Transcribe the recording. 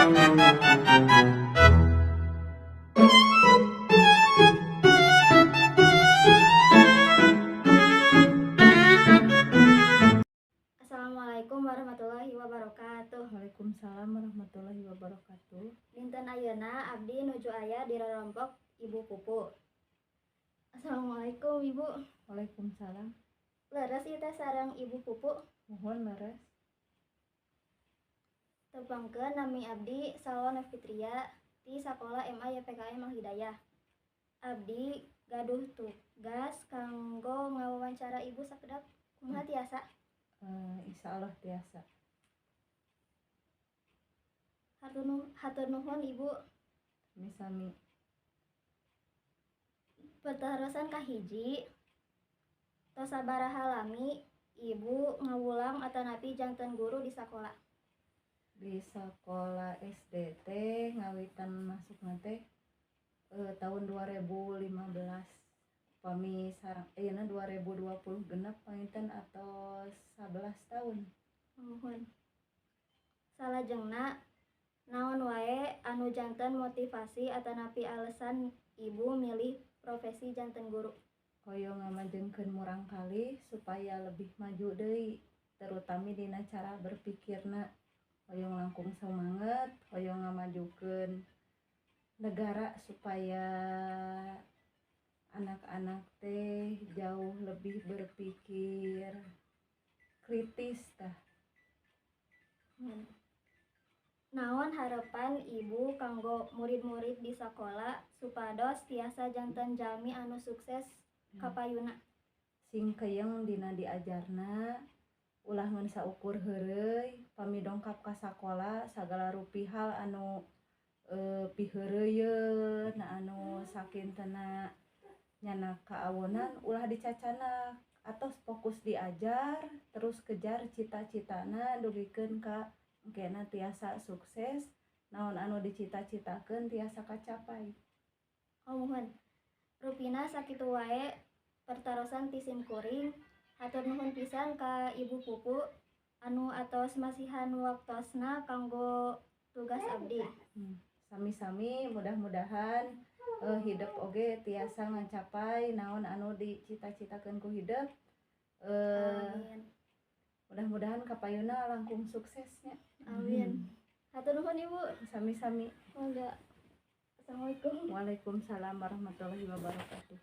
Assalamualaikum warahmatullahi wabarakatuh. Waalaikumsalam warahmatullahi wabarakatuh. Dinten ayeuna abdi nuju aya di rorompok Ibu Pupu. Assalamualaikum Ibu. Waalaikumsalam. Leres ieu teh sareng Ibu Pupu. Mohon leres. Tepangkeun nami abdi Salwa Fitria di Sakola MA YPKM Al Hidayah. Abdi gaduh tugas kanggo ngawawancara Ibu sakedap. Kumaha tiasa? Insya Allah biasa. Hatur nuhun Ibu. Sami-sami. Pertaharusan kahiji tos sabaraha lami Ibu ngawulang atanapi janten guru di sakola. Di sekolah SD teh ngawitan masuk teh tahun 2015. Pami sareng ayeuna 2020 genep panginten atau 11 tahun. Mohon. Salajengna naon wae anu janten motivasi atanapi alasan Ibu milih profesi janten guru? Hoyong ngamajengkeun murang kali supaya lebih maju deui, terutama dina cara berpikirna. Hoyong langkung semangat, hoyong ngamajukeun negara supaya anak-anak teh jauh lebih berpikir kritis tah. Naon harapan Ibu kanggo murid-murid di sakola supados tiasa janten jalmi anu sukses kapayuna? Sing keuyeng dina diajarna ulah ngan saukur heureuy, pami dongkap ka sakola sagala rupihal anu piheureuyeun, anu sakintena nyana kaawonan ulah dicacanak, atos fokus diajar terus kejar cita-citana dugikeun ka engkena tiasa sukses, naon anu dicita-citakeun tiasa kacapai. Mohon. Rupina sakitu wae pertarosan ti simkuring. Hatur nuhun pisan ka Ibu Pupu anu atos masihan waktosna kanggo tugas abdi. Sami-sami, mudah-mudahan hidup oge tiasa ngacapai naon anu dicita-citakeun ku hidup. Amin. Mudah-mudahan kapayuna langkung suksesnya. Amin. Hatur nuhun Ibu. Sami-sami. Mangga. Assalamualaikum. Waalaikumsalam warahmatullahi wabarakatuh.